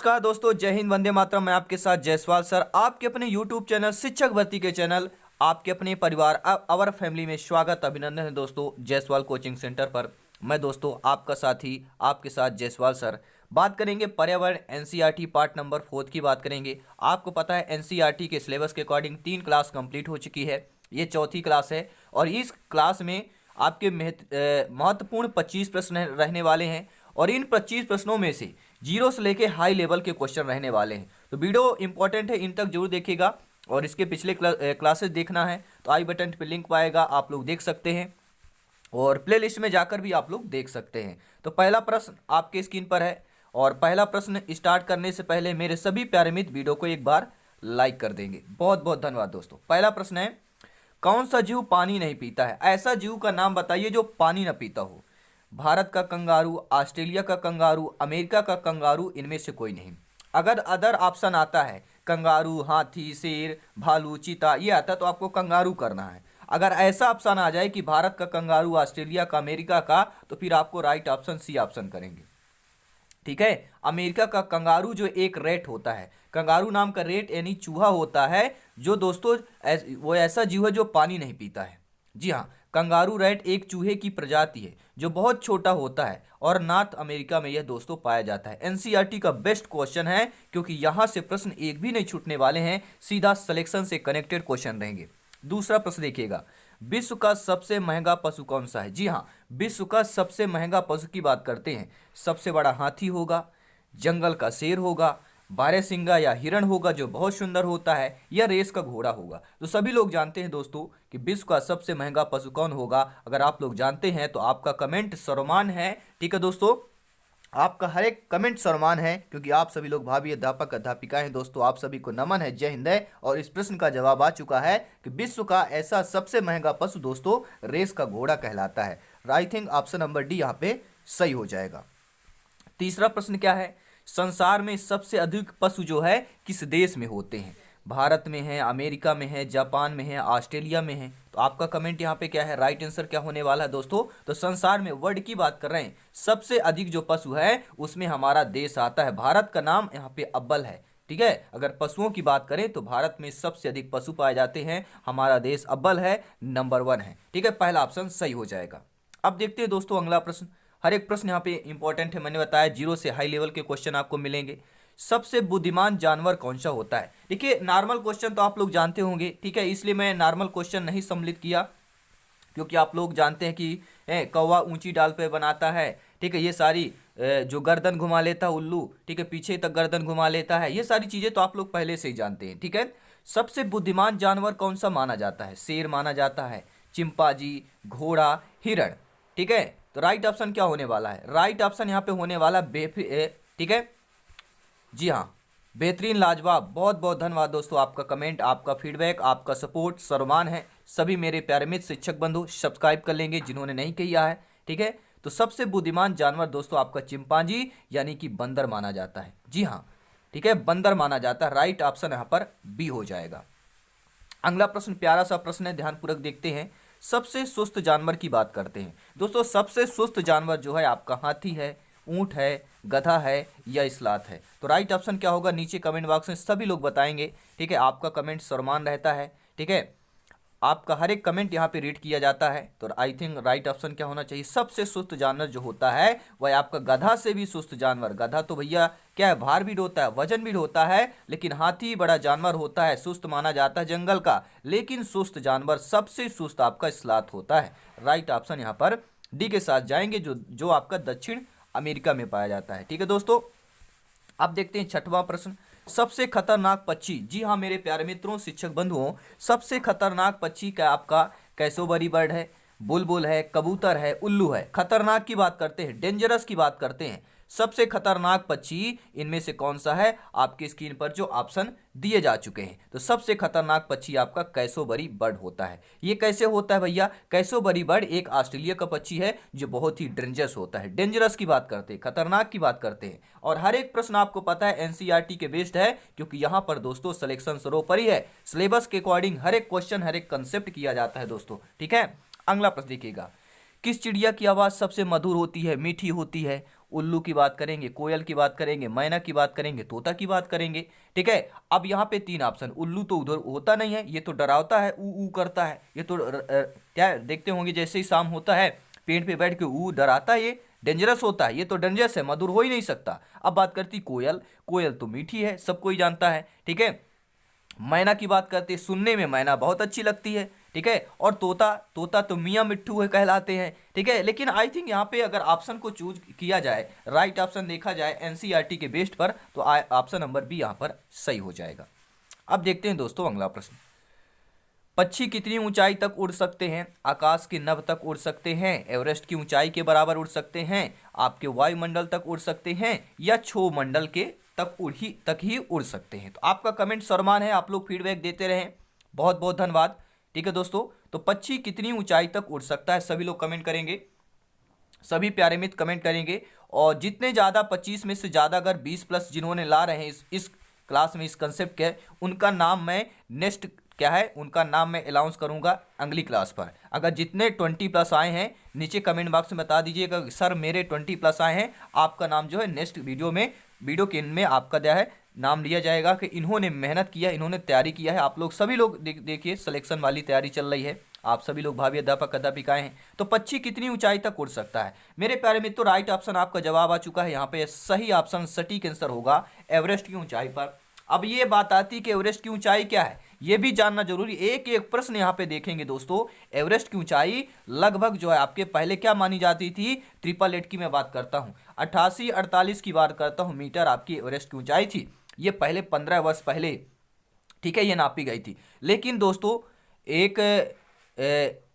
नमस्कार दोस्तों, जय हिंद, वंदे मातरम। मैं आपके साथ जायसवाल सर, आपके अपने यूट्यूब चैनल शिक्षक भर्ती के चैनल आपके अपने परिवार अवर फैमिली में स्वागत अभिनंदन है दोस्तों। जायसवाल कोचिंग सेंटर पर मैं दोस्तों आपका साथी आपके साथ जायसवाल सर। बात करेंगे पर्यावरण एनसीईआरटी पार्ट नंबर 4 की बात करेंगे। आपको पता है एनसीईआरटी के सिलेबस के अकॉर्डिंग 3 क्लास कंप्लीट हो चुकी है, ये चौथी क्लास है और इस क्लास में आपके महत्वपूर्ण 25 प्रश्न रहने वाले हैं और इन 25 प्रश्नों में से जीरो से लेके हाई लेवल के क्वेश्चन रहने वाले हैं। तो वीडियो इंपॉर्टेंट है, इन तक जरूर देखिएगा और इसके पिछले क्लासेस देखना है तो आई बटन पे लिंक पाएगा, आप लोग देख सकते हैं और प्लेलिस्ट में जाकर भी आप लोग देख सकते हैं। तो पहला प्रश्न आपके स्क्रीन पर है और पहला प्रश्न स्टार्ट करने से पहले मेरे सभी प्यारे मित्र वीडियो को एक बार लाइक कर देंगे। बहुत बहुत धन्यवाद दोस्तों। पहला प्रश्न है, कौन सा जीव पानी नहीं पीता है? ऐसा जीव का नाम बताइए जो पानी न पीता हो। भारत का कंगारू, ऑस्ट्रेलिया का कंगारू, अमेरिका का कंगारू, इनमें से कोई नहीं। अगर अदर ऑप्शन आता है कंगारू, हाथी, शेर, भालू, चीता, ये आता तो आपको कंगारू करना है। अगर ऐसा ऑप्शन आ जाए कि भारत का कंगारू, ऑस्ट्रेलिया का, अमेरिका का, तो फिर आपको राइट ऑप्शन सी ऑप्शन करेंगे। ठीक है, अमेरिका का कंगारू जो एक रेट होता है, कंगारू नाम का रेट यानी चूहा होता है जो दोस्तों वो ऐसा जीव है जो पानी नहीं पीता है। जी हाँ, कंगारू रैट एक चूहे की प्रजाति है जो बहुत छोटा होता है और नॉर्थ अमेरिका में यह दोस्तों पाया जाता है। एनसीईआरटी का बेस्ट क्वेश्चन है क्योंकि यहां से प्रश्न एक भी नहीं छूटने वाले हैं, सीधा सिलेक्शन से कनेक्टेड क्वेश्चन रहेंगे। दूसरा प्रश्न देखिएगा, विश्व का सबसे महंगा पशु कौन सा है? जी हाँ, विश्व का सबसे महंगा पशु की बात करते हैं। सबसे बड़ा हाथी होगा, जंगल का शेर होगा, बारहसिंगा या हिरण होगा जो बहुत सुंदर होता है, या रेस का घोड़ा होगा। तो सभी लोग जानते हैं दोस्तों कि विश्व का सबसे महंगा पशु कौन होगा। अगर आप लोग जानते हैं तो आपका कमेंट सर्वमान है। ठीक है दोस्तों, आपका हर एक कमेंट सम्मान है क्योंकि आप सभी लोग भावी अध्यापक अध्यापिकाएं हैं। दोस्तों आप सभी को नमन है, जय हिंद है। और इस प्रश्न का जवाब आ चुका है कि विश्व का ऐसा सबसे महंगा पशु दोस्तों रेस का घोड़ा कहलाता है। I think option number D यहाँ पे सही हो जाएगा। तीसरा प्रश्न क्या है, संसार में सबसे अधिक पशु जो है किस देश में होते हैं? भारत में है, अमेरिका में है, जापान में है, ऑस्ट्रेलिया में है। तो आपका कमेंट यहाँ पे क्या है, राइट आंसर क्या होने वाला है दोस्तों? तो संसार में वर्ल्ड की बात कर रहे हैं, सबसे अधिक जो पशु है उसमें हमारा देश आता है। भारत का नाम यहाँ पे अव्वल है। ठीक है, अगर पशुओं की बात करें तो भारत में सबसे अधिक पशु पाए जाते हैं, हमारा देश अव्वल है, नंबर 1 है। ठीक है, पहला ऑप्शन सही हो जाएगा। अब देखते हैं दोस्तों अगला प्रश्न। हर एक प्रश्न यहाँ पे इंपॉर्टेंट है, मैंने बताया जीरो से हाई लेवल के क्वेश्चन आपको मिलेंगे। सबसे बुद्धिमान जानवर कौन सा होता है? देखिए नॉर्मल क्वेश्चन तो आप लोग जानते होंगे, ठीक है, इसलिए मैं नॉर्मल क्वेश्चन नहीं सम्मिलित किया क्योंकि आप लोग जानते हैं कि कौवा ऊंची डाल पे बनाता है। ठीक है, ये सारी जो गर्दन घुमा लेता है उल्लू, ठीक है, पीछे तक गर्दन घुमा लेता है, ये सारी चीजें तो आप लोग पहले से ही जानते हैं। ठीक है, सबसे बुद्धिमान जानवर कौन सा माना जाता है? शेर माना जाता है, चिंपांजी, घोड़ा, हिरण। ठीक है, तो राइट ऑप्शन क्या होने वाला है? राइट ऑप्शन यहाँ पे होने वाला ठीक है, जी हाँ, बेहतरीन, लाजवाब। बहुत बहुत धन्यवाद दोस्तों, आपका कमेंट, आपका फीडबैक, आपका सपोर्ट सर्वमान है। सभी मेरे प्यारे मित्र शिक्षक बंधु सब्सक्राइब कर लेंगे जिन्होंने नहीं किया है। ठीक है, तो सबसे बुद्धिमान जानवर दोस्तों आपका चिंपांजी यानी कि बंदर माना जाता है। जी हाँ, ठीक है, बंदर माना जाता है। राइट ऑप्शन यहाँ पर बी हो जाएगा। अगला प्रश्न प्यारा सा प्रश्न है, ध्यानपूर्वक देखते हैं। सबसे सुस्त जानवर की बात करते हैं दोस्तों। सबसे सुस्त जानवर जो है आपका हाथी है, ऊंट है, गधा है या स्लाथ है। तो राइट ऑप्शन क्या होगा नीचे कमेंट बॉक्स में सभी लोग बताएंगे। ठीक है, आपका कमेंट सम्मान रहता है। ठीक है, आपका हर एक कमेंट यहाँ पे रीड किया जाता है। तो आई थिंक राइट ऑप्शन क्या होना चाहिए, सबसे सुस्त जानवर जो होता है वह आपका गधा से भी सुस्त जानवर। गधा तो भैया क्या है, भार भी ढोता है, वजन भी ढोता है, लेकिन हाथी बड़ा जानवर होता है, सुस्त माना जाता है जंगल का, लेकिन सुस्त जानवर सबसे सुस्त आपका स्लाथ होता है। राइट ऑप्शन यहाँ पर डी के साथ जाएंगे जो आपका दक्षिण अमेरिका में पाया जाता है। ठीक है दोस्तों, अब देखते हैं छठवां प्रश्न, सबसे खतरनाक पक्षी। जी हाँ मेरे प्यारे मित्रों शिक्षक बंधुओं, सबसे खतरनाक पक्षी क्या आपका कैसोबरी बर्ड है, बुलबुल है, कबूतर है, उल्लू है। खतरनाक की बात करते हैं, डेंजरस की बात करते हैं, सबसे खतरनाक पक्षी इनमें से कौन सा है? आपकी स्क्रीन पर जो ऑप्शन दिए जा चुके हैं, तो सबसे खतरनाक पक्षी आपका कैसोबरी बर्ड होता है। ये कैसे होता है भैया? कैसोबरी बर्ड एक ऑस्ट्रेलिया का पक्षी है जो बहुत ही डेंजरस होता है। डेंजरस की बात करते हैं, खतरनाक की बात करते हैं, और हर एक प्रश्न आपको पता है एनसीईआरटी के बेस्ड है क्योंकि यहां पर दोस्तों सिलेक्शन सर्वोपरि है। सिलेबस के अकॉर्डिंग हर एक क्वेश्चन हर एक कंसेप्ट किया जाता है दोस्तों। ठीक है, अगला प्रश्न देखिएगा, किस चिड़िया की आवाज़ सबसे मधुर होती है, मीठी होती है? उल्लू की बात करेंगे, कोयल की बात करेंगे, मैना की बात करेंगे, तोता की बात करेंगे। ठीक है, अब यहाँ पे 3 ऑप्शन, उल्लू तो उधर होता नहीं है, ये तो डरावता है, ऊ ऊ करता है, ये तो क्या देखते होंगे जैसे ही शाम होता है पेड़ पे बैठ के ऊ डराता है, ये डेंजरस होता है, ये तो डेंजरस है, मधुर हो ही नहीं सकता। अब बात करती कोयल, कोयल तो मीठी है, सब कोई जानता है। ठीक है, मैना की बात करते हैं, सुनने में मैना बहुत अच्छी लगती है। ठीक है, और तोता, तोता तो मियाँ मिट्ठू है कहलाते हैं। ठीक है, लेकिन आई थिंक यहाँ पे अगर ऑप्शन को चूज किया जाए, राइट ऑप्शन देखा जाए एनसीईआरटी के बेस्ड पर, तो ऑप्शन नंबर बी यहाँ पर सही हो जाएगा। अब देखते हैं दोस्तों अगला प्रश्न। पक्षी कितनी ऊंचाई तक उड़ सकते हैं? आकाश के नभ तक उड़ सकते हैं, एवरेस्ट की ऊंचाई के बराबर उड़ सकते हैं, आपके वायुमंडल तक उड़ सकते हैं, या क्षोभ मंडल के तक ही उड़ सकते हैं? तो आपका कमेंट सरमान है, आप लोग फीडबैक देते रहें, बहुत बहुत धन्यवाद। ठीक है दोस्तों, तो पक्षी कितनी ऊंचाई तक उड़ सकता है, सभी लोग कमेंट करेंगे, सभी प्यारे मित्र कमेंट करेंगे। और जितने ज़्यादा 25 में से ज़्यादा अगर 20 प्लस जिन्होंने ला रहे हैं इस क्लास में, इस कंसेप्ट के, उनका नाम मैं नेक्स्ट क्या है, उनका नाम मैं अनाउंस करूंगा अगली क्लास पर। अगर जितने 20 प्लस आए हैं नीचे कमेंट बॉक्स में बता दीजिएगा सर मेरे 20 प्लस आए हैं, आपका नाम जो है नेक्स्ट वीडियो में, वीडियो के इनमें आपका क्या है नाम लिया जाएगा कि इन्होंने मेहनत किया, इन्होंने तैयारी किया है। आप लोग सभी लोग देखिए सिलेक्शन वाली तैयारी चल रही है, आप सभी लोग भावी अध्यापक अध्यापिकाएं हैं। तो पक्षी कितनी ऊंचाई तक उड़ सकता है? मेरे प्यारे मित्रों, राइट ऑप्शन आपका जवाब आ चुका है यहाँ पे, सही ऑप्शन सटीक आंसर होगा एवरेस्ट की ऊंचाई पर। अब ये बात आती है कि एवरेस्ट की ऊंचाई क्या है, ये भी जानना जरूरी, एक एक प्रश्न यहाँ पे देखेंगे दोस्तों। एवरेस्ट की ऊंचाई लगभग जो है आपके पहले क्या मानी जाती थी, 888 की मैं बात करता हूँ, 88-48 की बात करता हूँ मीटर आपकी एवरेस्ट की ऊंचाई थी। ये पहले 15 वर्ष पहले, ठीक है, ये नापी गई थी। लेकिन दोस्तों एक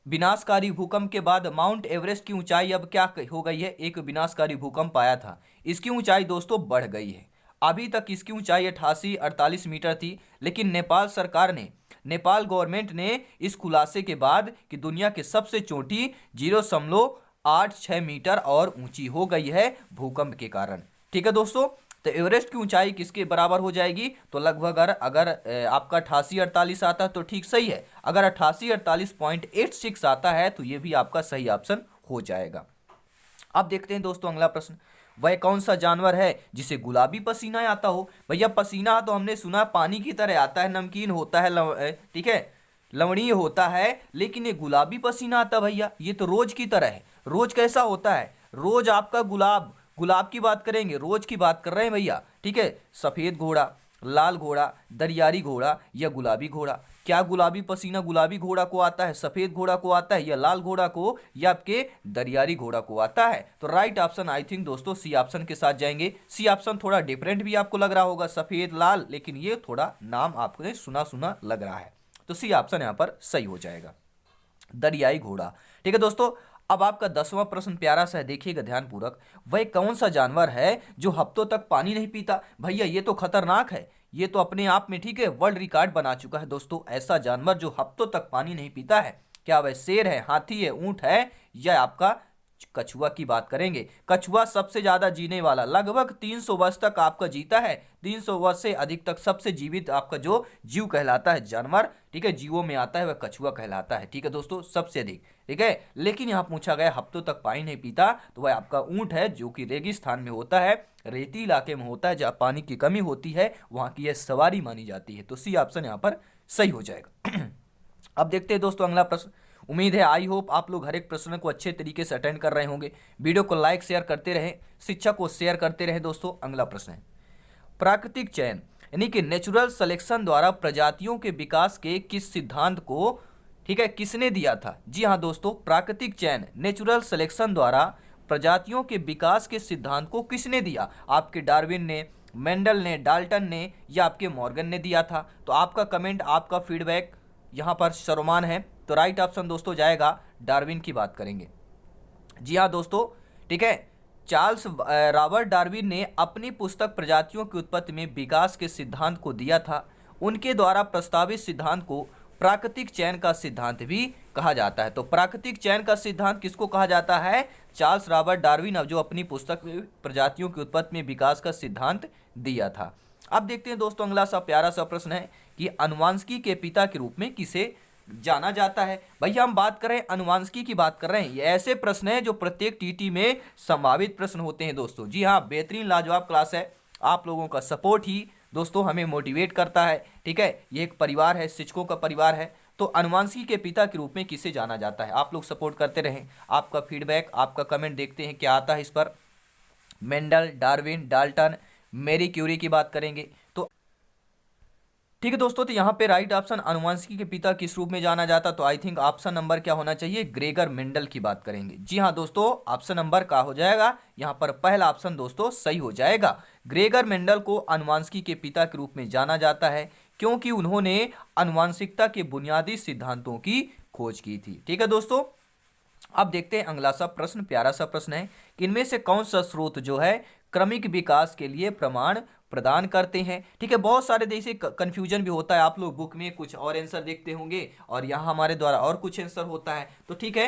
विनाशकारी भूकंप के बाद माउंट एवरेस्ट की ऊंचाई अब क्या हो गई है, एक विनाशकारी भूकंप आया था, इसकी ऊंचाई दोस्तों बढ़ गई है। अभी तक इसकी ऊंचाई 88-48 मीटर थी, लेकिन नेपाल सरकार ने, नेपाल गवर्नमेंट ने इस खुलासे के बाद कि दुनिया के सबसे चोटी 0.86 मीटर और ऊंची हो गई है भूकंप के कारण। ठीक है दोस्तों, तो एवरेस्ट की ऊंचाई किसके बराबर हो जाएगी, तो लगभग अगर आपका 88-48 आता है तो ठीक सही है, अगर 88-48.86 आता है तो ये भी आपका सही ऑप्शन हो जाएगा। अब देखते हैं दोस्तों अगला प्रश्न। वह कौन सा जानवर है जिसे गुलाबी पसीना आता हो? भैया पसीना तो हमने सुना पानी की तरह आता है, नमकीन होता है, ठीक है, लवणीय होता है, लेकिन ये गुलाबी पसीना आता भैया, ये तो रोज की तरह है। रोज कैसा होता है, रोज आपका गुलाब, गुलाब की बात करेंगे, रोज की बात कर रहे हैं भैया। ठीक है, सफेद घोड़ा, लाल घोड़ा, दरियाई घोड़ा या गुलाबी घोड़ा? क्या गुलाबी पसीना गुलाबी घोड़ा को आता है, सफेद घोड़ा को आता है, या लाल घोड़ा को, या आपके दरियाई घोड़ा को आता है? तो राइट ऑप्शन आई थिंक दोस्तों सी ऑप्शन के साथ जाएंगे। सी ऑप्शन थोड़ा डिफरेंट भी आपको लग रहा होगा, सफेद लाल, लेकिन ये थोड़ा नाम आपको सुना सुना लग रहा है, तो सी ऑप्शन यहाँ पर सही हो जाएगा, दरियाई घोड़ा। ठीक है दोस्तों, अब आपका 10वां प्रश्न प्यारा सा है, देखिएगा ध्यानपूर्वक। वह कौन सा जानवर है जो हफ्तों तक पानी नहीं पीता? भैया ये तो खतरनाक है, ये तो अपने आप में, ठीक है, वर्ल्ड रिकॉर्ड बना चुका है दोस्तों। ऐसा जानवर जो हफ्तों तक पानी नहीं पीता है, क्या वह शेर है, हाथी है, ऊंट है, या आपका कछुआ की बात करेंगे? कछुआ सबसे ज्यादा जीने वाला, लगभग 300 वर्ष तक आपका जीता है, 300 वर्ष से अधिक तक सबसे जीवित आपका जो जीव कहलाता है जानवर, ठीक है, जीवों में आता है, वह कछुआ कहलाता है। ठीक है दोस्तों, सबसे अधिक। ठीक है, लेकिन यहाँ पूछा गया हफ्तों तक पानी नहीं पीता, तो वह आपका ऊंट है, जो कि रेगिस्तान में होता है, रेती इलाके में होता है, जहाँ पानी की कमी होती है, वहाँ की यह सवारी मानी जाती है। तो सी ऑप्शन यहाँ पर सही हो जाएगा। अब देखते हैं दोस्तों अगला प्रश्न। उम्मीद है, आई होप आप लोग हर एक प्रश्न को अच्छे तरीके से अटेंड कर रहे होंगे। वीडियो को लाइक शेयर करते रहें, शिक्षक को शेयर करते रहें। दोस्तों अगला प्रश्न है, प्राकृतिक चयन यानी कि नेचुरल सिलेक्शन द्वारा प्रजातियों के विकास के किस सिद्धांत को, ठीक है, किसने दिया था? जी हाँ दोस्तों, प्राकृतिक चयन नेचुरल सिलेक्शन द्वारा प्रजातियों के विकास के सिद्धांत को किसने दिया? आपके डार्विन ने, मेंडल ने, डाल्टन ने, या आपके मॉर्गन ने दिया था? तो आपका कमेंट, आपका फीडबैक यहाँ पर सर्वमान्य है। तो राइट ऑप्शन दोस्तों जाएगा डार्विन की बात करेंगे। जी हाँ दोस्तों, ठीक है, चार्ल्स रॉबर्ट डार्विन ने अपनी पुस्तक प्रजातियों की उत्पत्ति में विकास के सिद्धांत को दिया था। उनके द्वारा प्रस्तावित सिद्धांत को प्राकृतिक चयन का सिद्धांत भी कहा जाता है। तो प्राकृतिक चयन का सिद्धांत किसको कहा जाता है? चार्ल्स रॉबर्ट डार्विन, जो अपनी पुस्तक प्रजातियों की उत्पत्ति में विकास का सिद्धांत दिया था। अब देखते हैं दोस्तों अगला सा प्यारा सा प्रश्न है कि अनुवांशिकी के पिता के रूप में किसे जाना जाता है? भैया हम बात कर रहे हैं अनुवांशिकी की बात कर रहे हैं। ये ऐसे प्रश्न हैं जो प्रत्येक टीटी में संभावित प्रश्न होते हैं दोस्तों। जी हाँ, बेहतरीन लाजवाब क्लास है। आप लोगों का सपोर्ट ही दोस्तों हमें मोटिवेट करता है। ठीक है, ये एक परिवार है, शिक्षकों का परिवार है। तो अनुवांशिकी के पिता के रूप में किसे जाना जाता है? आप लोग सपोर्ट करते रहें। आपका फीडबैक, आपका कमेंट देखते हैं क्या आता है इस पर। Mendel, Darwin, Dalton, Marie Curie की बात करेंगे। तो ठीक है दोस्तों, तो यहाँ पे राइट ऑप्शन अनुवांशिकी के पिता किस रूप में जाना जाता, तो आई थिंक ऑप्शन नंबर क्या होना चाहिए? ग्रेगर मेंडल की बात करेंगे। जी हाँ दोस्तों, ऑप्शन नंबर क्या हो जाएगा? यहाँ पर पहला ऑप्शन दोस्तों सही हो जाएगा। ग्रेगर मेंडल को अनुवांशिकी के पिता के रूप में जाना जाता है क्योंकि उन्होंने अनुवांशिकता के बुनियादी सिद्धांतों की खोज की थी। ठीक है दोस्तों, अब देखते हैं अगला सा प्रश्न। प्यारा सा प्रश्न है कि इनमें से कौन सा स्रोत जो है क्रमिक विकास के लिए प्रमाण प्रदान करते हैं? ठीक है, बहुत सारे जैसे कंफ्यूजन भी होता है। आप लोग बुक में कुछ और आंसर देखते होंगे और यहाँ हमारे द्वारा और कुछ आंसर होता है। तो ठीक है,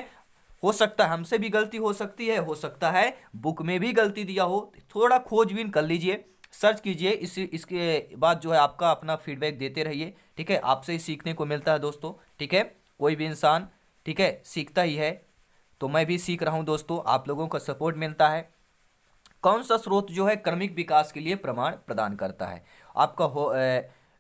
हो सकता है हमसे भी गलती हो सकती है, हो सकता है बुक में भी गलती दिया हो। थोड़ा खोजबीन कर लीजिए, सर्च कीजिए। इसके बाद जो है आपका अपना फीडबैक देते रहिए। ठीक है, आपसे ही सीखने को मिलता है दोस्तों। ठीक है, कोई भी इंसान ठीक है सीखता ही है, तो मैं भी सीख रहा हूं दोस्तों, आप लोगों का सपोर्ट मिलता है। कौन सा स्रोत जो है क्रमिक विकास के लिए प्रमाण प्रदान करता है? आपका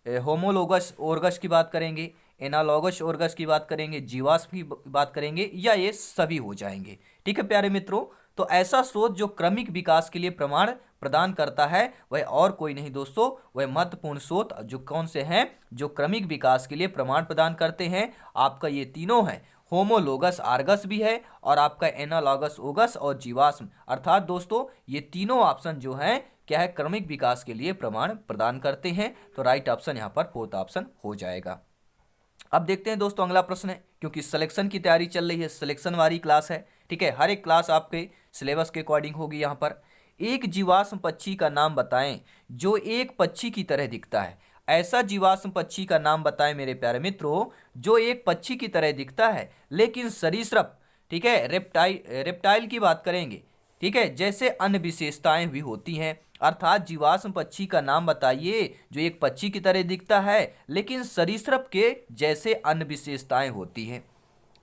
होमोलोगस ओर्गस की बात करेंगे, एनालॉगस ओर्गस की बात करेंगे, जीवाश्म की बात करेंगे, या ये सभी हो जाएंगे? ठीक है प्यारे मित्रों, तो ऐसा स्रोत जो क्रमिक विकास के लिए प्रमाण प्रदान करता है वह और कोई नहीं दोस्तों, वह महत्वपूर्ण स्रोत जो कौन से हैं जो क्रमिक विकास के लिए प्रमाण प्रदान करते हैं, आपका ये तीनों हैं। होमोलोगस आर्गस भी है और आपका एनालॉगस ओगस और जीवाश्म, अर्थात दोस्तों ये तीनों ऑप्शन जो हैं क्या है क्रमिक विकास के लिए प्रमाण प्रदान करते हैं। तो राइट ऑप्शन यहाँ पर फोर्थ ऑप्शन हो जाएगा। अब देखते हैं दोस्तों अगला प्रश्न है, क्योंकि सिलेक्शन की तैयारी चल रही है, सिलेक्शन वाली क्लास है। ठीक है, हर एक क्लास आपके सिलेबस के अकॉर्डिंग होगी। यहाँ पर एक जीवाश्म पक्षी का नाम बताएं जो एक पक्षी की तरह दिखता है। ऐसा जीवाश्म पक्षी का नाम बताएं मेरे प्यारे मित्रों जो एक पक्षी की तरह दिखता है लेकिन सरीसृप, ठीक है, रेप्टाइल की बात करेंगे। ठीक है, जैसे अन्य विशेषताएं भी होती हैं, अर्थात जीवाश्म पक्षी का नाम बताइए जो एक पक्षी की तरह दिखता है लेकिन सरीसृप के जैसे अन्य विशेषताएं होती हैं।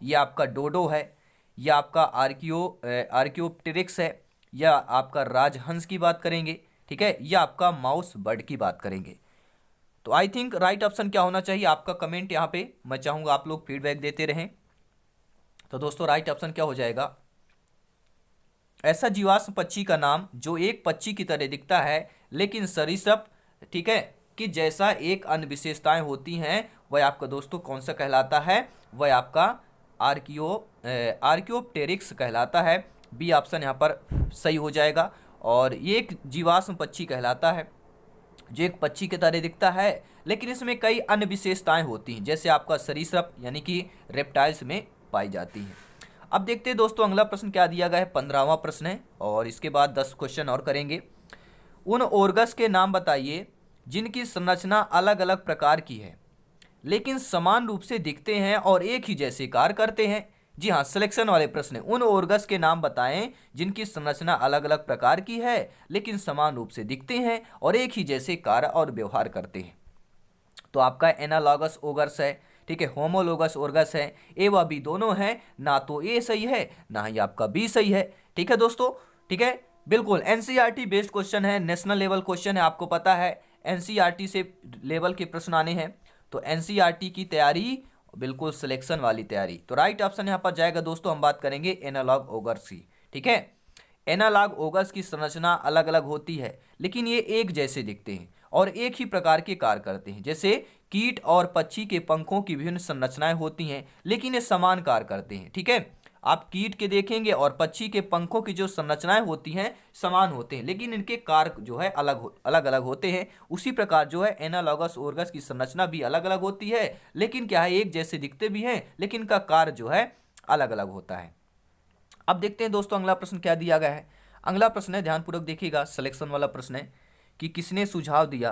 यह आपका डोडो है, या आपका आर्कियोप्टेरिक्स है, या आपका राजहंस की बात करेंगे। ठीक है, या आपका माउस बर्ड की बात करेंगे। तो आई थिंक राइट ऑप्शन क्या होना चाहिए? आपका कमेंट यहाँ पे मैं चाहूँगा आप लोग फीडबैक देते रहें। तो दोस्तों राइट ऑप्शन क्या हो जाएगा? ऐसा जीवाश्म पक्षी का नाम जो एक पक्षी की तरह दिखता है लेकिन सरीसृप, ठीक है, कि जैसा एक अन्य विशेषताएं होती हैं, वह आपका दोस्तों कौन सा कहलाता है? वह आपका आर्कियोप्टेरिक्स कहलाता है। बी ऑप्शन यहाँ पर सही हो जाएगा। और ये एक जीवाश्म पक्षी कहलाता है जो एक पक्षी की तरह दिखता है लेकिन इसमें कई अन्य विशेषताएं होती हैं, जैसे आपका सरीसृप यानी कि रेप्टाइल्स में पाई जाती हैं। अब देखते हैं दोस्तों अगला प्रश्न क्या दिया गया है। 15वां प्रश्न है और इसके बाद 10 क्वेश्चन और करेंगे। उन ऑर्गस के नाम बताइए जिनकी संरचना अलग अलग प्रकार की है लेकिन समान रूप से दिखते हैं और एक ही जैसे कार्य करते हैं। जी हाँ, सिलेक्शन वाले प्रश्न है। उन ऑर्गस के नाम बताएं जिनकी संरचना अलग अलग प्रकार की है लेकिन समान रूप से दिखते हैं और एक ही जैसे कार्य और व्यवहार करते हैं। तो आपका एनालॉगस ओगस है, ठीक है, होमोलोगस ओर्गस है। ए व बी दोनों हैं, ना तो ए सही है ना ही आपका बी सही है। ठीक है दोस्तों, ठीक है, बिल्कुल एनसीईआरटी बेस्ड क्वेश्चन है, नेशनल लेवल क्वेश्चन है, आपको पता है एनसीईआरटी से लेवल के प्रश्न आने हैं। तो एनसीईआरटी की तैयारी बिल्कुल सिलेक्शन वाली तैयारी। तो राइट ऑप्शन यहाँ पर जाएगा दोस्तों, हम बात करेंगे एनालॉग ओगस की। ठीक है, एनालॉग ओगस की संरचना अलग अलग होती है लेकिन ये एक जैसे दिखते हैं और एक ही प्रकार के कार्य करते हैं। जैसे कीट और पक्षी के पंखों की विभिन्न संरचनाएं होती हैं लेकिन ये समान कार्य करते हैं। ठीक है, आप कीट के देखेंगे और पक्षी के पंखों की जो संरचनाएं होती हैं समान होते हैं लेकिन इनके कार्य जो है अलग अलग होते हैं। उसी प्रकार जो है एनालॉगस ओर्गस की संरचना भी अलग अलग होती है लेकिन क्या है एक जैसे दिखते भी हैं लेकिन इनका कार्य जो है अलग अलग होता है। अब देखते हैं दोस्तों अगला प्रश्न क्या दिया गया है। अगला प्रश्न है, ध्यानपूर्वक देखिएगा, सिलेक्शन वाला प्रश्न है कि किसने सुझाव दिया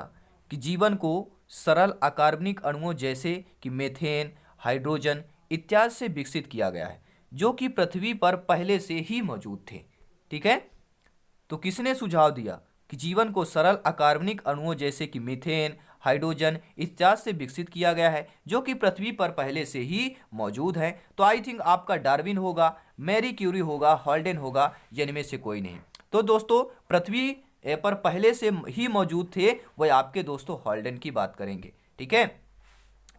कि जीवन को सरल अकार्बनिक अणुओं जैसे कि मीथेन, हाइड्रोजन इत्यादि से विकसित किया गया है जो कि पृथ्वी पर पहले से ही मौजूद थे। ठीक है, तो किसने सुझाव दिया कि जीवन को सरल अकार्बनिक अणुओं जैसे कि मीथेन, हाइड्रोजन इत्यादि से विकसित किया गया है, जो कि पृथ्वी पर पहले से ही मौजूद है। तो आई थिंक आपका डार्विन होगा, मैरी क्यूरी होगा, हॉल्डेन होगा, या इनमें से कोई नहीं। तो दोस्तों पृथ्वी पर पहले से ही मौजूद थे वह आपके दोस्तों हॉल्डेन की बात करेंगे। ठीक है,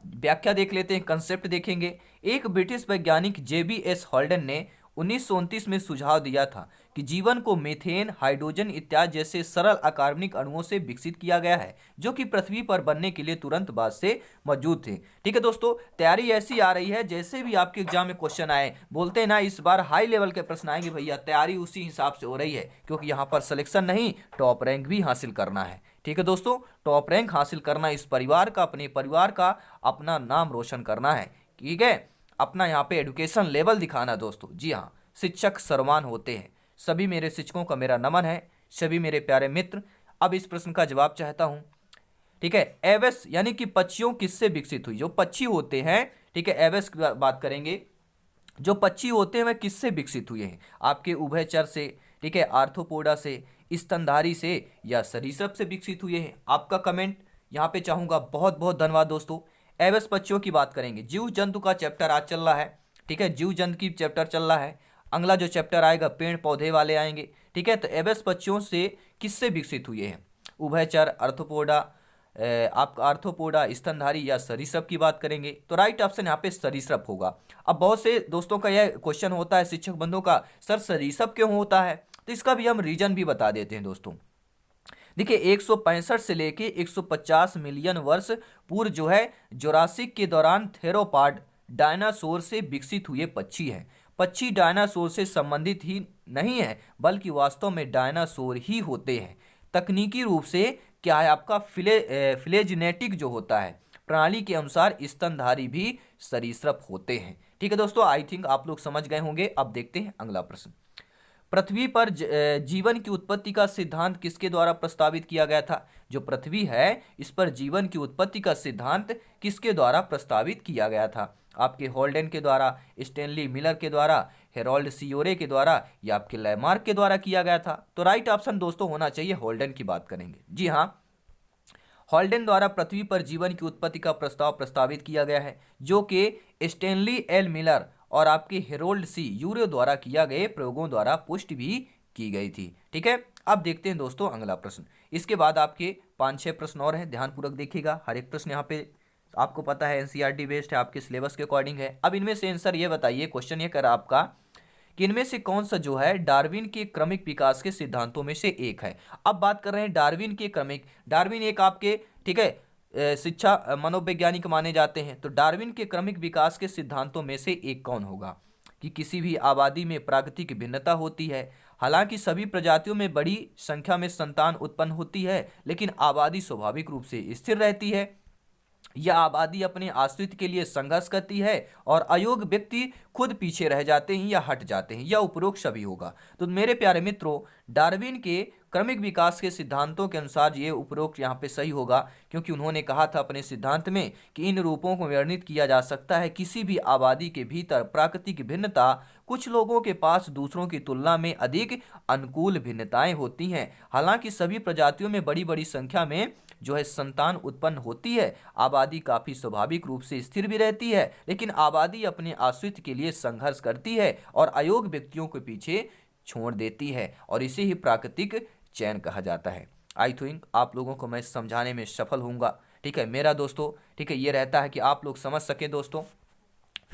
व्याख्या देख लेते हैं, कंसेप्ट देखेंगे। एक ब्रिटिश वैज्ञानिक जेबीएस हॉल्डन ने 1929 में सुझाव दिया था कि जीवन को मीथेन, हाइड्रोजन इत्यादि जैसे सरल अकार्बनिक अणुओं से विकसित किया गया है, जो कि पृथ्वी पर बनने के लिए तुरंत बाद से मौजूद थे। ठीक है दोस्तों, तैयारी ऐसी आ रही है जैसे भी आपके एग्जाम में क्वेश्चन आए, बोलते हैं ना इस बार हाई लेवल के प्रश्न आएंगे भैया, तैयारी उसी हिसाब से हो रही है, क्योंकि यहाँ पर सिलेक्शन नहीं टॉप रैंक भी हासिल करना है। ठीक है दोस्तों, टॉप रैंक हासिल करना, इस परिवार का, अपने परिवार का अपना नाम रोशन करना है। ठीक है, अपना यहाँ पे एजुकेशन लेवल दिखाना दोस्तों। जी हाँ, शिक्षक सर्वमान होते हैं। सभी मेरे शिक्षकों का मेरा नमन है, सभी मेरे प्यारे मित्र। अब इस प्रश्न का जवाब चाहता हूँ। ठीक है, एवेस यानी कि पक्षियों किससे विकसित हुई? जो पक्षी होते हैं, ठीक है, एवेस की बात करेंगे। जो पक्षी होते हैं वह किससे विकसित हुए हैं? आपके उभयचर से, ठीक है, आर्थ्रोपोडा से, स्तनधारी से, या सरीसृप से विकसित हुए हैं? आपका कमेंट यहाँ पे चाहूंगा। बहुत बहुत धन्यवाद दोस्तों। एवेस पक्षियों की बात करेंगे। जीव जंतु का चैप्टर आज चल रहा है। ठीक है, जीव जंतु की चैप्टर चल रहा है। अगला जो चैप्टर आएगा पेड़ पौधे वाले आएंगे। ठीक है, तो एवेस पक्षियों से किससे विकसित हुए हैं? उभयचर, आर्थ्रोपोडा, आपका आर्थ्रोपोडा, स्तनधारी, या सरीसृप की बात करेंगे। तो राइट ऑप्शन यहाँ पे सरीसृप होगा। अब बहुत से दोस्तों का यह क्वेश्चन होता है शिक्षक बंधुओं का, सर सरीसृप क्यों होता है? तो इसका भी हम रीजन भी बता देते हैं दोस्तों। देखिए 165 से लेके 150 मिलियन वर्ष पूर्व जो है जुरासिक के दौरान थेरोपॉड डायनासोर से विकसित हुए पक्षी हैं। पक्षी डायनासोर से संबंधित ही नहीं है, बल्कि वास्तव में डायनासोर ही होते हैं। तकनीकी रूप से क्या है आपका फिलेजेनेटिक जो होता है प्रणाली के अनुसार स्तनधारी भी सरीसृप होते हैं। ठीक है दोस्तों, आई थिंक आप लोग समझ गए होंगे। अब देखते हैं अगला प्रश्न। पृथ्वी पर जीवन की उत्पत्ति का सिद्धांत किसके द्वारा प्रस्तावित किया गया था? जो पृथ्वी है इस पर जीवन की उत्पत्ति का सिद्धांत किसके द्वारा प्रस्तावित किया गया था? आपके हॉल्डेन के द्वारा, स्टैनली मिलर के द्वारा, हेरोल्ड सियोरे के द्वारा, या आपके लैमार्क के द्वारा किया गया था? तो राइट ऑप्शन दोस्तों होना चाहिए हॉल्डेन की बात करेंगे। जी हाँ, हॉल्डेन द्वारा पृथ्वी पर जीवन की उत्पत्ति का प्रस्ताव प्रस्तावित किया गया है, जो कि स्टैनली एल मिलर और आपके हेरोल्ड सी यूरे द्वारा किया गए प्रयोगों द्वारा पुष्टि भी की गई थी। ठीक है, अब देखते हैं दोस्तों अगला प्रश्न। इसके बाद आपके 5-6 प्रश्न और हैं, ध्यानपूर्वक देखिएगा। हर एक प्रश्न यहाँ पे आपको पता है एनसीईआरटी बेस्ड है, आपके सिलेबस के अकॉर्डिंग है। अब इनमें से आंसर ये बताइए, क्वेश्चन ये कर आपका कि इनमें से कौन सा जो है डार्विन के क्रमिक विकास के सिद्धांतों में से एक है। अब बात कर रहे हैं डार्विन के क्रमिक। डार्विन एक आपके, ठीक है, शिक्षा मनोवैज्ञानिक माने जाते हैं। तो डार्विन के क्रमिक विकास के सिद्धांतों में से एक कौन होगा? कि किसी भी आबादी में प्राकृतिक भिन्नता होती है, हालांकि सभी प्रजातियों में बड़ी संख्या में संतान उत्पन्न होती है, लेकिन आबादी स्वाभाविक रूप से स्थिर रहती है। यह आबादी अपने अस्तित्व के लिए संघर्ष करती है और अयोग्य व्यक्ति खुद पीछे रह जाते हैं या हट जाते हैं, या उपरोक्त सभी होगा। तो मेरे प्यारे मित्रों, डार्विन के क्रमिक विकास के सिद्धांतों के अनुसार ये उपरोक्त यहाँ पे सही होगा, क्योंकि उन्होंने कहा था अपने सिद्धांत में कि इन रूपों को वर्णित किया जा सकता है किसी भी आबादी के भीतर प्राकृतिक भिन्नता। कुछ लोगों के पास दूसरों की तुलना में अधिक अनुकूल भिन्नताएं होती हैं। हालांकि सभी प्रजातियों में बड़ी बड़ी संख्या में जो है संतान उत्पन्न होती है, आबादी काफी स्वाभाविक रूप से स्थिर भी रहती है, लेकिन आबादी अपने अस्तित्व के लिए संघर्ष करती है और अयोग्य व्यक्तियों के पीछे छोड़ देती है, और इसे ही प्राकृतिक चयन कहा जाता है। आई थिंक आप लोगों को मैं समझाने में सफल होऊंगा। ठीक है मेरा दोस्तों, ठीक है, ये रहता है कि आप लोग समझ सके दोस्तों,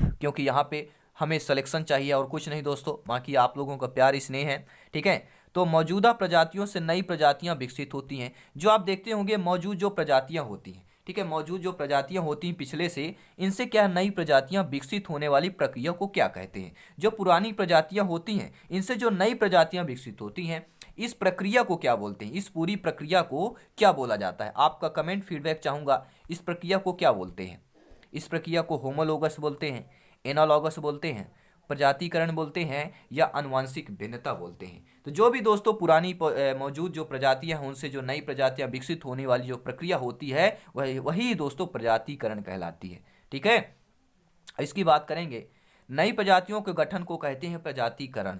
क्योंकि यहाँ पे हमें सिलेक्शन चाहिए और कुछ नहीं दोस्तों, बाकी आप लोगों का प्यार स्नेह है। ठीक है, तो मौजूदा प्रजातियों से नई प्रजातियां विकसित होती हैं। जो आप देखते होंगे मौजूद जो प्रजातियां होती हैं, ठीक है, मौजूद जो प्रजातियां होती हैं पिछले से, इनसे क्या नई प्रजातियां विकसित होने वाली प्रक्रिया को क्या कहते हैं? जो पुरानी प्रजातियां होती हैं इनसे जो नई प्रजातियां विकसित होती हैं, इस प्रक्रिया को क्या बोलते हैं? इस पूरी प्रक्रिया को क्या बोला जाता है? आपका कमेंट फीडबैक चाहूंगा। इस प्रक्रिया को क्या बोलते हैं? इस प्रक्रिया को होमोलोगस बोलते हैं, एनालॉगस बोलते हैं, प्रजातिकरण बोलते हैं, या आनुवांशिक भिन्नता बोलते हैं? तो जो भी दोस्तों पुरानी मौजूद जो प्रजातियां हैं उनसे जो नई प्रजातियां विकसित होने वाली जो प्रक्रिया होती है वही दोस्तों प्रजातिकरण कहलाती है। ठीक है, इसकी बात करेंगे। नई प्रजातियों के गठन को कहते हैं प्रजातिकरण।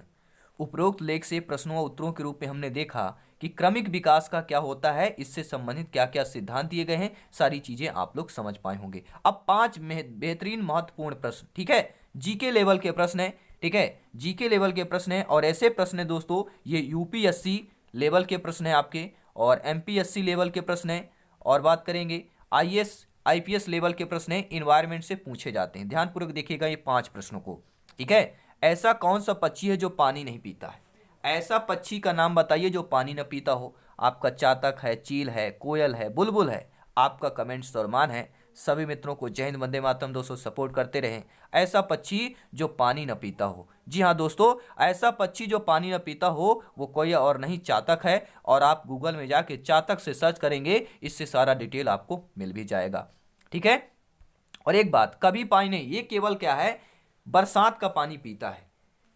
उपरोक्त लेख से प्रश्नों व उत्तरों के रूप में हमने देखा कि क्रमिक विकास का क्या होता है, इससे संबंधित क्या क्या सिद्धांत दिए गए हैं, सारी चीजें आप लोग समझ पाए होंगे। अब 5 बेहतरीन महत्वपूर्ण प्रश्न, ठीक है, जीके लेवल के प्रश्न है, ठीक है, जीके लेवल के प्रश्न है। और ऐसे प्रश्न है दोस्तों, ये यूपीएससी लेवल के प्रश्न है आपके, और एमपीएससी लेवल के प्रश्न है, और बात करेंगे आईएएस आईपीएस लेवल के प्रश्न है, इन्वायरमेंट से पूछे जाते हैं। ध्यानपूर्वक देखिएगा ये 5 प्रश्नों को, ठीक है। ऐसा कौन सा पक्षी है जो पानी नहीं पीता है? ऐसा पक्षी का नाम बताइए जो पानी न पीता हो। आपका चातक है, चील है, कोयल है, बुलबुल है। आपका कमेंट स्वरमान है। सभी मित्रों को जय हिंद, वंदे मातरम दोस्तों, सपोर्ट करते रहें। ऐसा पक्षी जो पानी न पीता हो, जी हाँ दोस्तों, ऐसा पक्षी जो पानी न पीता हो वो कोई और नहीं, चातक है। और आप गूगल में जाके चातक से सर्च करेंगे, इससे सारा डिटेल आपको मिल भी जाएगा, ठीक है। और एक बात, कभी पानी नहीं, ये केवल क्या है, बरसात का पानी पीता है,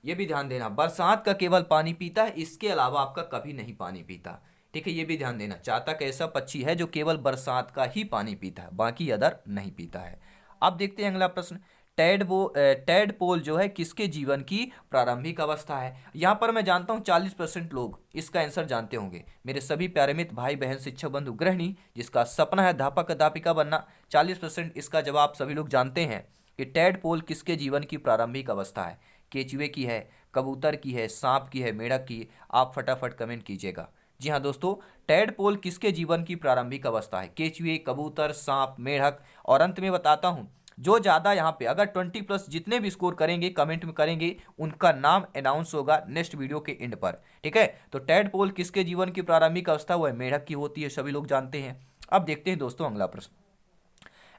ये भी ध्यान देना, बरसात का केवल पानी पीता है, इसके अलावा आपका कभी नहीं पानी पीता, ठीक है, ये भी ध्यान देना। चातक ऐसा पक्षी है जो केवल बरसात का ही पानी पीता है, बाकी अदर नहीं पीता है। अब देखते हैं अगला प्रश्न, टैडपोल जो है किसके जीवन की प्रारंभिक अवस्था है? यहाँ पर मैं जानता हूँ 40% लोग इसका आंसर जानते होंगे। मेरे सभी प्यारे मित्र, भाई बहन, शिक्षक बंधु, गृहिणी जिसका सपना है अध्यापक अध्यापिका बनना, 40% इसका जवाब सभी लोग जानते हैं कि टैडपोल किसके जीवन की प्रारंभिक अवस्था है। केचुए की है, कबूतर की है, सांप की है, मेढक की? आप फटाफट कमेंट कीजिएगा। जी हाँ दोस्तों, टैडपोल किसके जीवन की प्रारंभिक अवस्था है? केचुए, कबूतर, सांप, मेढक। और अंत में बताता हूँ, जो ज़्यादा यहाँ पे अगर 20+ जितने भी स्कोर करेंगे कमेंट में करेंगे, उनका नाम अनाउंस होगा नेक्स्ट वीडियो के एंड पर, ठीक है। तो टैडपोल किसके जीवन की प्रारंभिक अवस्था, वो है मेढक की होती है, सभी लोग जानते हैं। अब देखते हैं दोस्तों अगला प्रश्न,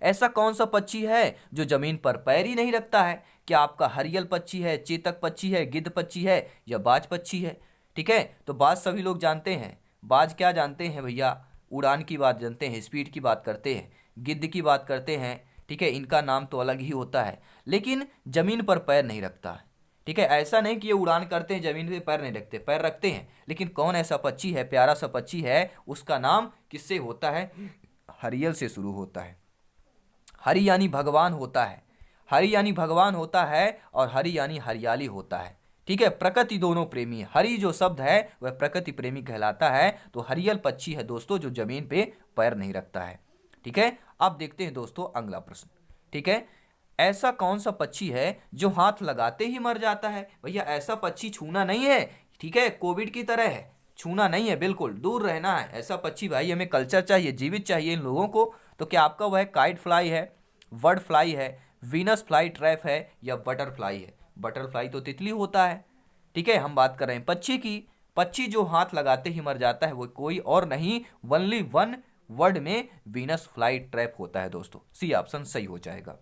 ऐसा कौन सा पक्षी है जो जमीन पर पैर ही नहीं रखता है? क्या आपका हरियल पक्षी है, चेतक पक्षी है, गिद्ध पक्षी है, या बाज पक्षी है? ठीक है, तो बाज सभी लोग जानते हैं। बाज क्या जानते हैं भैया? उड़ान की बात जानते हैं, स्पीड की बात करते हैं। गिद्ध की बात करते हैं, ठीक है, इनका नाम तो अलग ही होता है, लेकिन जमीन पर पैर नहीं रखता है, ठीक है। ऐसा नहीं कि ये उड़ान करते हैं जमीन पे पैर नहीं रखते, पैर रखते हैं, लेकिन कौन ऐसा पक्षी है, प्यारा सा पक्षी है, उसका नाम किससे होता है? हरियल से शुरू होता है। हरि यानी भगवान होता है, हरि यानी भगवान होता है, और हरि यानी हरियाली होता है, ठीक है। प्रकृति दोनों प्रेमी है, हरि जो शब्द है वह प्रकृति प्रेमी कहलाता है। तो हरियल पक्षी है दोस्तों जो जमीन पे पैर नहीं रखता है, ठीक है। अब देखते हैं दोस्तों अगला प्रश्न, ठीक है, ऐसा कौन सा पक्षी है जो हाथ लगाते ही मर जाता है? भैया ऐसा पक्षी छूना नहीं है, ठीक है, कोविड की तरह है, छूना नहीं है, बिल्कुल दूर रहना है ऐसा पक्षी। भाई हमें कल्चर चाहिए, जीवित चाहिए इन लोगों को। तो क्या आपका वह काइट फ्लाई है, वर्ड फ्लाई है, वीनस फ्लाई ट्रैप है, या बटरफ्लाई है? बटरफ्लाई तो तितली होता है, ठीक है। हम बात कर रहे हैं पक्षी की। पक्षी जो हाथ लगाते ही मर जाता है वो कोई और नहीं, ओनली वन वर्ड में वीनस फ्लाई ट्रैप होता है दोस्तों। सी ऑप्शन सही हो जाएगा,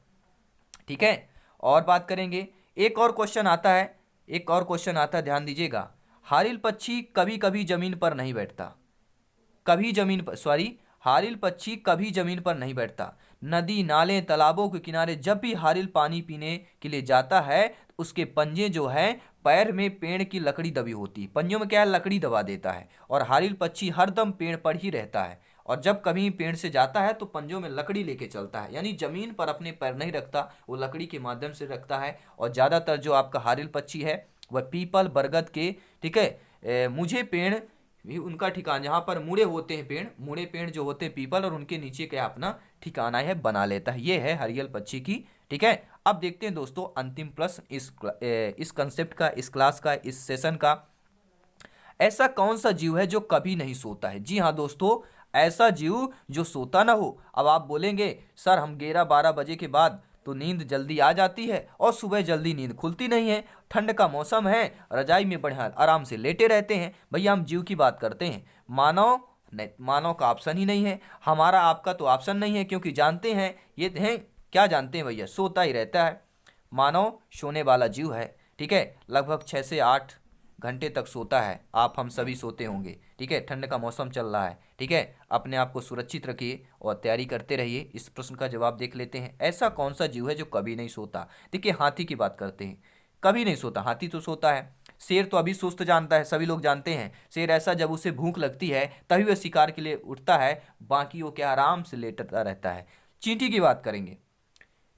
ठीक है। और बात करेंगे, एक और क्वेश्चन आता है, एक और क्वेश्चन आता है, ध्यान दीजिएगा। हारिल पक्षी कभी कभी जमीन पर नहीं बैठता, कभी जमीन पर, सॉरी, हारिल पक्षी कभी जमीन पर नहीं बैठता। नदी, नाले, तालाबों के किनारे जब भी हारिल पानी पीने के लिए जाता है, उसके पंजे जो है पैर में पेड़ की लकड़ी दबी होती है, पंजों में क्या है, लकड़ी दबा देता है। और हारिल पक्षी हरदम पेड़ पर ही रहता है, और जब कभी पेड़ से जाता है तो पंजों में लकड़ी लेके चलता है, यानी जमीन पर अपने पैर नहीं रखता, वो लकड़ी के माध्यम से रखता है। और ज़्यादातर जो आपका हारिल पक्षी है वह पीपल, बरगद के, ठीक है, मुझे पेड़ भी उनका ठिकाना, जहाँ पर मुड़े होते हैं पेड़, मुड़े पेड़ जो होते हैं पीपल, और उनके नीचे क्या अपना ठिकाना है बना लेता है। ये है हरियल पक्षी की, ठीक है। अब देखते हैं दोस्तों अंतिम प्रश्न इस कंसेप्ट का, इस क्लास का, इस सेशन का। ऐसा कौन सा जीव है जो कभी नहीं सोता है? जी हाँ दोस्तों, ऐसा जीव जो सोता ना हो। अब आप बोलेंगे सर हम 11-12 बजे के बाद तो नींद जल्दी आ जाती है और सुबह जल्दी नींद खुलती नहीं है, ठंड का मौसम है, रजाई में बढ़िया आराम से लेटे रहते हैं। भैया हम जीव की बात करते हैं, मानव नहीं, मानव का ऑप्शन ही नहीं है, हमारा आपका तो ऑप्शन नहीं है, क्योंकि जानते हैं ये हैं, क्या जानते हैं भैया, सोता ही रहता है। मानव सोने वाला जीव है, ठीक है, लगभग 6 से 8 घंटे तक सोता है। आप हम सभी सोते होंगे, ठीक है, ठंड का मौसम चल रहा है, ठीक है। अपने आप को सुरक्षित रखिए और तैयारी करते रहिए। इस प्रश्न का जवाब देख लेते हैं, ऐसा कौन सा जीव है जो कभी नहीं सोता? देखिए हाथी की बात करते हैं, कभी नहीं सोता, हाथी तो सोता है। शेर तो अभी सुस्त जानता है, सभी लोग जानते हैं, शेर ऐसा जब उसे भूख लगती है तभी वह शिकार के लिए उठता है, बाकी वो क्या आराम से लेटता रहता है। चींटी की बात करेंगे,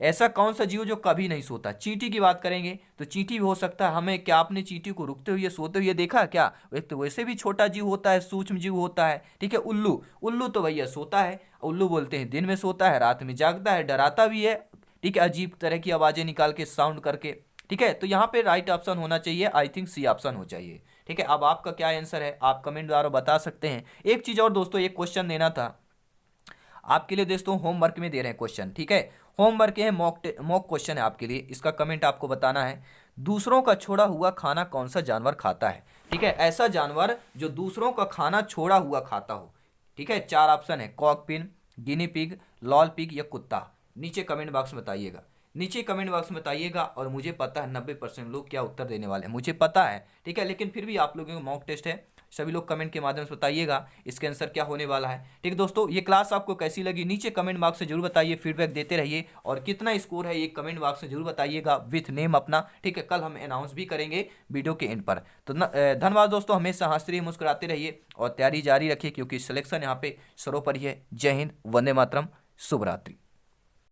ऐसा कौन सा जीव जो कभी नहीं सोता? चींटी की बात करेंगे तो चींटी भी हो सकता है। हमें क्या आपने चींटी को रुकते हुए सोते हुए देखा क्या? एक तो वैसे भी छोटा जीव होता है, सूक्ष्म जीव होता है। ठीक है, उल्लू, उल्लू तो भैया सोता है। उल्लू बोलते हैं दिन में सोता है, रात में जागता है, डराता भी है। ठीक है, अजीब तरह की आवाजें निकाल के, साउंड करके। ठीक है, तो यहाँ पे राइट ऑप्शन होना चाहिए, आई थिंक सी ऑप्शन हो चाहिए। ठीक है, अब आपका क्या आंसर है आप कमेंट द्वारा बता सकते हैं। एक चीज और दोस्तों, एक क्वेश्चन देना था आपके लिए दोस्तों, होमवर्क में दे रहे हैं क्वेश्चन। ठीक है, होमवर्क है, मॉक क्वेश्चन है आपके लिए, इसका कमेंट आपको बताना है। दूसरों का छोड़ा हुआ खाना कौन सा जानवर खाता है? ठीक है, ऐसा जानवर जो दूसरों का खाना छोड़ा हुआ खाता हो। ठीक है, 4 ऑप्शन है, कॉकपिन, गिनी पिग, लॉल पिग या कुत्ता। नीचे कमेंट बॉक्स में बताइएगा, नीचे कमेंट बॉक्स में बताइएगा। और मुझे पता है 90% लोग क्या उत्तर देने वाले हैं, मुझे पता है। ठीक है, लेकिन फिर भी आप लोगों का मॉक टेस्ट है, सभी लोग कमेंट के माध्यम से बताइएगा इसके आंसर क्या होने वाला है। ठीक है दोस्तों, ये क्लास आपको कैसी लगी नीचे कमेंट बॉक्स से जरूर बताइए, फीडबैक देते रहिए। और कितना स्कोर है ये कमेंट बॉक्स में जरूर बताइएगा विथ नेम अपना। ठीक है, कल हम अनाउंस भी करेंगे वीडियो के एंड पर। तो धन्यवाद दोस्तों, हमेशा हंसते रहिए, मुस्कुराते रहिए और तैयारी जारी रखिए, क्योंकि सिलेक्शन यहाँ पे सर्वोपरि है। जय हिंद, वंदे मातरम, शुभ रात्रि।